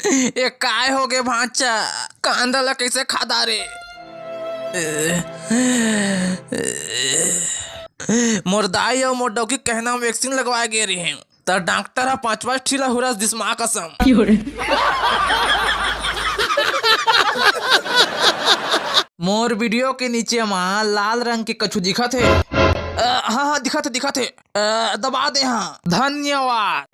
ये काय हो गए भांचा, कांदा कैसे खादा रे। मोर दाई और मोर डौकी कहना वैक्सीन लगवाए गए रहे तो डॉक्टर 5 ठीला हुरस दिसमा कसम। मोर वीडियो के नीचे में लाल रंग के कछु दिखत है। हाँ दिखत है। दबा दे। हाँ धन्यवाद।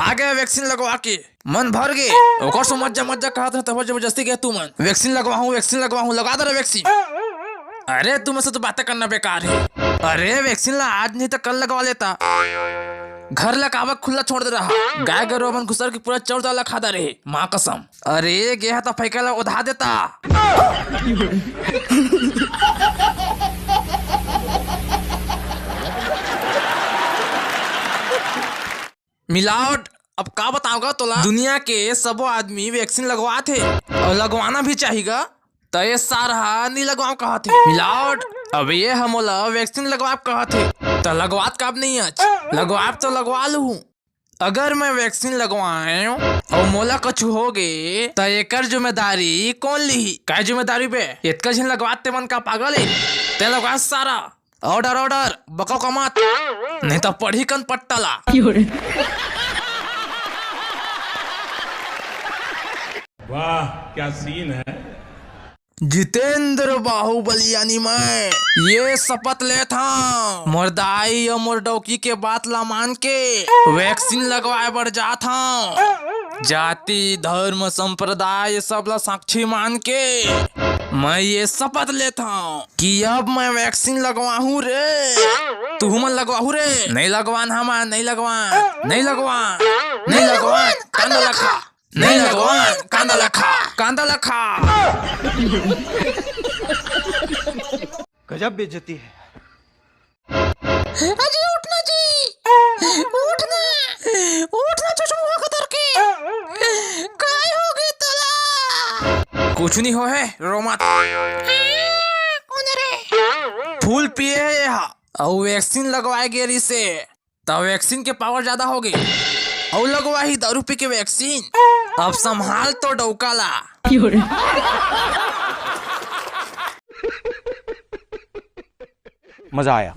आगे वैक्सीन लगवा के मन भर गए। ओकर से मज्जा कहत है तब जबरदस्ती गया तू मन वैक्सीन लगवाऊं लगा दे वैक्सीन। अरे तुम से तो बातें करना बेकार है। अरे वैक्सीन ला आज नहीं तो कल लगवा लेता। घर ला कावक खुला छोड़ दे रहा। गाय गरु अपन घुसर के पूरा चौर दाल खाता रहे माँ कसम। अरे गया तो फैका ला उधा देता। मिलावट अब का बताऊंगा तोला। दुनिया के सबो आदमी वैक्सीन लगवा थे और लगवाना भी चाहिएगा। तो ये सारा नहीं लगवाओ कहा थे मिलावट। अब ये हमोला वैक्सीन लगवा कहा थे तो लगवात कब नहीं आज लगवाब तो लगवा लूं। अगर मैं वैक्सीन लगवाए और मोला कछु हो गए तो एकर जिम्मेदारी कौन ली। काय जिम्मेदारी पे इतना झन लगवाते मन का पागल है। ते लगवा सारा ऑर्डर बको का मत नहीं तो पढ़ी कन पट्टला। वाह क्या सीन है। जितेंद्र बाहुबली यानी मैं ये शपथ लेता हूँ मोर दाई और मोर डौकी के बात ला मान के वैक्सीन लगवाए बर जाता हूँ। जाति धर्म संप्रदाय सब ला साक्षी मान के मैं ये शपथ लेता हूँ कि अब मैं वैक्सीन लगवाहू रे। तू मन लगवाहू रे। नहीं लगवान हम नहीं लगवान कांदा लखा नहीं लगवान कांदा लखा। गजब बेइज्जती है। अजी उठना चश्मा कतर के काय हो गई तला। कुछ नहीं हो है रो मत। कौन रे फूल पिए है यहाँ और वैक्सीन लगवाए गए से तो वैक्सीन के पावर ज्यादा हो गई और लगवा ही दारू पी के वैक्सीन। अब संभाल तो डौकाला। मजा आया।